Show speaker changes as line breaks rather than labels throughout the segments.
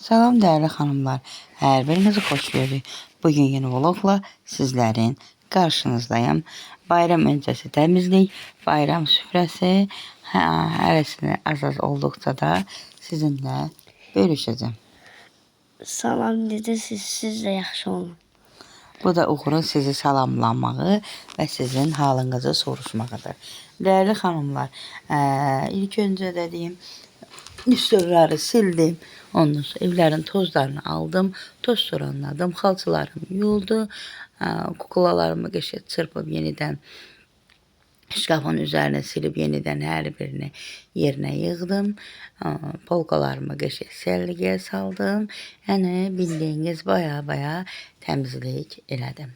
Salam değerli hanımlar, hər birinizi xoş gördük. Bugün yeni vlogla sizlerin karşınızdayım. Bayram öncesi temizlik, bayram süfrəsi, hərəsini az olduqca da sizinlə bölüşəcəm.
Salam dedi, siz də yaxşı olun.
Bu da uğurun sizi salamlamağı ve sizin halınızı soruşmağıdır. Değerli hanımlar, ilk önce dediğim üstleri sildim. Ondan sonra evlerin tozlarını aldım. Toz soranladım. Xalçalarım yuyuldu. Kuklalarımı qəşəng çırpıb yenidən şkafın üzerine silip yeniden her birini yerine yığdım. Polkalarımı qəşəng sərliqəyə saldım. Yəni bildiğiniz baya təmizlik elədim.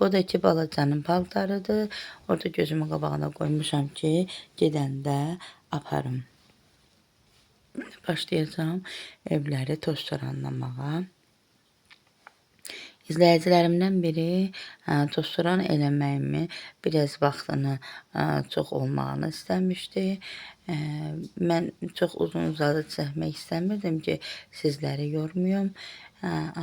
Bu da iki balacanın paltarıdır. Orada gözümün qabağına koymuşam ki, gedəndə aparım. Başlayacağım evləri toz soranlamağa. İzləyicilərimdən biri toz soran eləməyimi, biraz vaxtını çox olmağını istəmişdi. Mən çox uzun uzadı çəkmək istəmirdim ki, sizləri yormayım.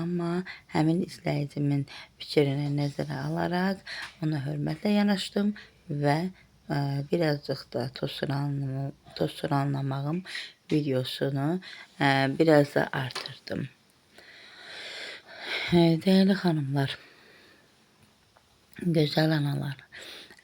Amma həmin izləyicimin fikrini nəzərə alaraq ona hörmətlə yanaşdım və birazcık da toz soranlamağım videosunu biraz da artırdım. Değerli hanımlar, güzel analar,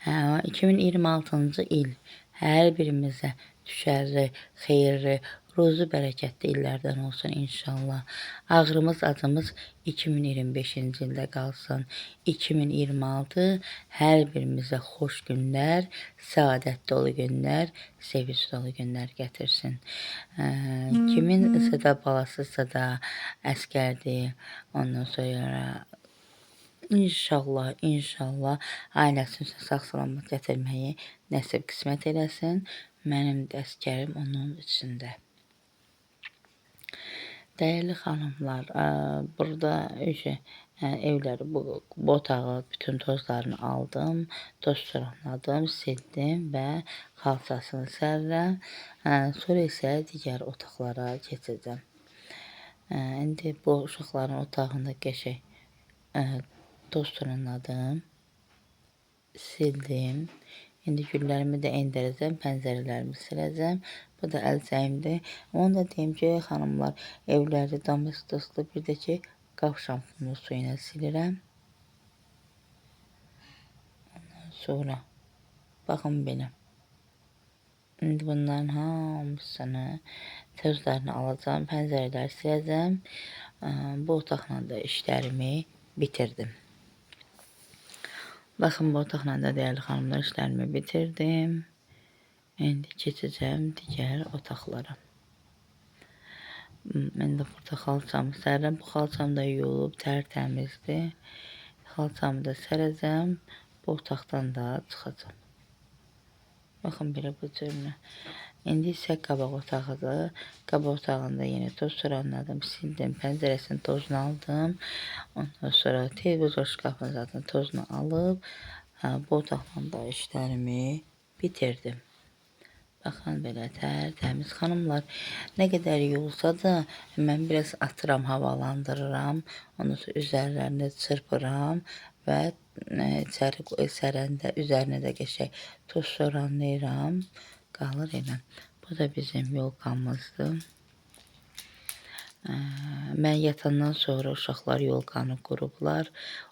2026-cı il hər birimizə düşərli, xeyirli, ruzu bərəkətli illərdən olsun inşallah. Ağrımız, acımız 2025-ci ildə qalsın. 2026 hər birimizə xoş günlər, səadət dolu günlər, sevinç dolu günlər gətirsin. Kimin da balasısa da əskərdir, ondan sonra İnşallah ailəsini sağ-salamat gətirməyi nəsib qismət eləsin. Mənim də əskərim onun içində. Değerli hanımlar, burada evləri bu otağı bütün tozlarını aldım, toz soranladım, sildim və xalçasını sərirəm. Sonra isə digər otaqlara keçəcəm. İndi bu uşaqların otağında qəşəng toz soranladım, sildim. İndi güllərimi də endirəcəm, pəncərələrimi siləcəm. Bu da əlcəyimdir. Onu da deyim ki, xanımlar, evləri domestoslu bir də ki, qap şampunu suyuna silirəm. Ondan sonra, baxın belə. İndi bunların hamısını, tozlarını alacağım, pəncərələri siləcəm. Bu otaqla da işlərimi bitirdim. Baxın, bu otaqla da değerli xanımlar işlərimi bitirdim. İndi keçəcəm digər otaqlara. İndi burada xalçamı sərirəm. Bu xalçam da yuyulub tərtəmizdir. Xalçamı da sərəcəm. Bu otaqdan da çıxacağım. Baxın belə bu cürünə. İndi isə qabaq otağıdır. Qabaq otağında yenə toz soranladım, sildim, pəncərəsinin tozunu aldım. Ondan sonra televizor şkafının zaten tozunu alıb bu otaqla da işlərimi bitirdim. Baxın belə tərtəmiz xanımlar. Nə qədər yuyulsa da mən biraz atıram, havalandırıram. Ondan sonra üzərlərini çırpıram və içəri sərəndə üzərinə də qəşəng toz soranlayıram. Qalır elə. Bu da bizim yolkamızdır. Mən yatandan sonra uşaqlar yolkanı qurublar.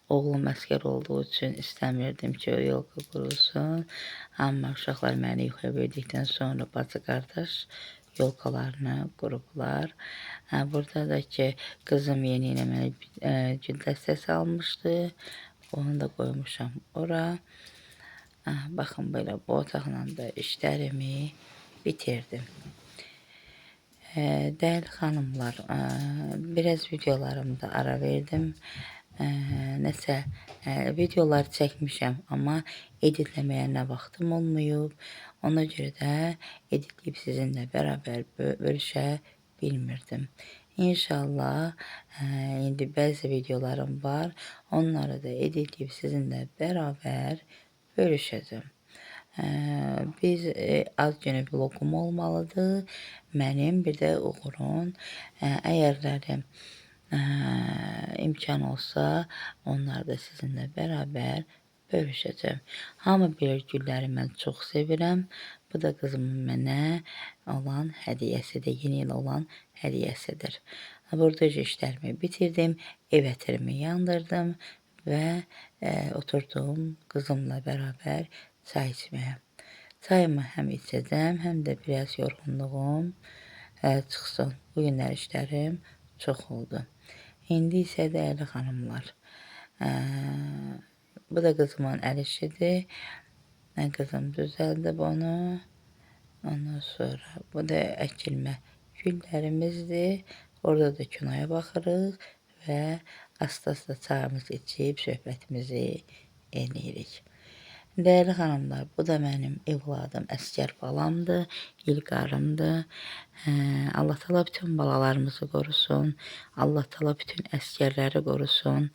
Oğlum əskər olduğu üçün istəmirdim ki, o yolka qurulsun. Amma uşaqlar məni yuxuya verdikdən sonra bacı qardaş yolkalarını qurublar. Burada da ki, qızım yeni ilə mənə gül dəstəsi almışdı. Onu da qoymuşam ora. Baxın belə bu otaqla da işlərimi bitirdim. Değerli hanımlar, biraz videolarımda ara verdim. Nəsə videolar çəkmişəm, amma editləməyə nə vaxtım olmayıb. Ona görə də editləyib sizinlə bərabər bölüşə bilmirdim. İnşallah indi bəzi videolarım var. Onları da editləyib sizinlə bərabər bölüşəcəm. Biz az günə vloqum olmalıdır. Mənim bir də Uğurun. Əgərləri imkan olsa, onları da sizinlə bərabər bölüşəcəm. Hamı bilir gülləri mən çox sevirəm. Bu da qızımın mənə olan hədiyyəsidir, yeni il olan hədiyyəsidir. Burada işlərimi bitirdim, ev ətirimi yandırdım və oturdum qızımla bərabər çay içməyə. Çayımı həm içəcəm, həm də biraz yorğunluğum çıxsın. Bu günlər işlərim çox oldu. İndi isə dəyərli xanımlar, bu da qızımın əl işidir. Qızım düzəldi bunu. Ondan sonra bu da əkilmə güllərimizdir. Orada da kinoya baxırıq və asta-asta çayımızı içib söhbətimizi eləyirik. Dəyərli xanımlar, bu da mənim evladım, əsgər balamdır, İlqarımdır. Allah təala bütün balalarımızı qorusun. Allah təala bütün əsgərləri qorusun.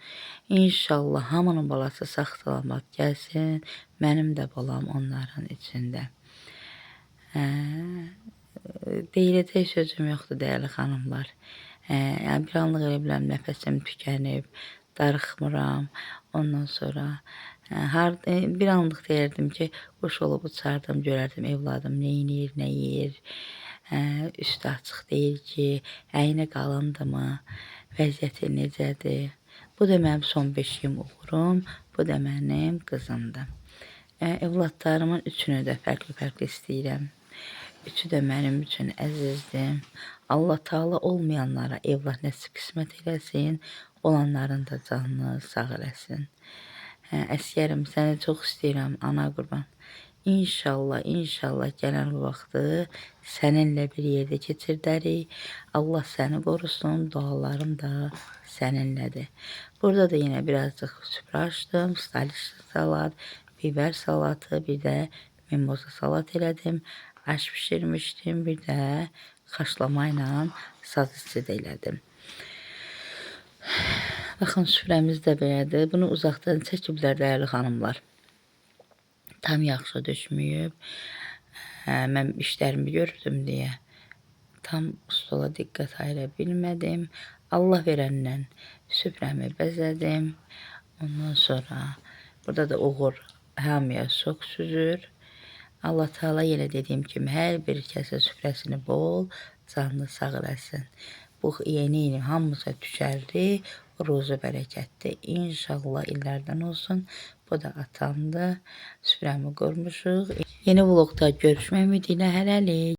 İnşallah hamının balası sağ-salamat gəlsin. Mənim də balam onların içində. Deyiləcək sözüm yoxdur, dəyərli xanımlar. Yəni bir anlıq elə biləm nəfəsim tükənib, darıxmıram. Ondan sonra bir anlıq deyərdim ki, quş olub uçardım, görərdim evladım neynir, nə yeyir. Üstü açıq deyil ki, əyni qalındımı, vəziyyəti necədir. Bu da mənim son beşiyim Uğurum, bu da mənim qızımdır. Evladlarımın üçünü də fərqli-fərqli istəyirəm. Üçü də mənim üçün əzizdir. Allah Taala olmayanlara evlad nəsib qismət eləsin, olanların da canını sağ eləsin. Əsgərim, səni çox istəyirəm, ana qurban. İnşallah, inşallah gələn vaxtı səninlə bir yerdə keçirdərik. Allah səni qorusun, dualarım da səninlədir. Burada da yenə birazcık süfrə açdım, staliş salat, biber salatı, bir də mimoza salat elədim. Aş pişirmişdim, bir də xaşlama ilə sazisi də elədim. Baxın, süfrəmiz də belədir. Bunu uzaqdan çəkiblər, dəyərli xanımlar. Tam yaxşı düşməyib. Mən işlərimi gördüm deyə tam stola diqqət ayıra bilmədim. Allah verəndən süfrəmi bəzədim. Ondan sonra burada da Uğur hamıya sok süzür. Allah Teala yenə dediyim kimi hər bir kəsə süfrəsini bol, canlı sağ eləsin. Bu yeni il hamımıza düşərdi, ruzu bərəkətli. İnşallah illərdən olsun. Bu da atamdır. Süfrəmi qurmuşuq. Yeni vlogda görüşmək ümidilə, hələlik.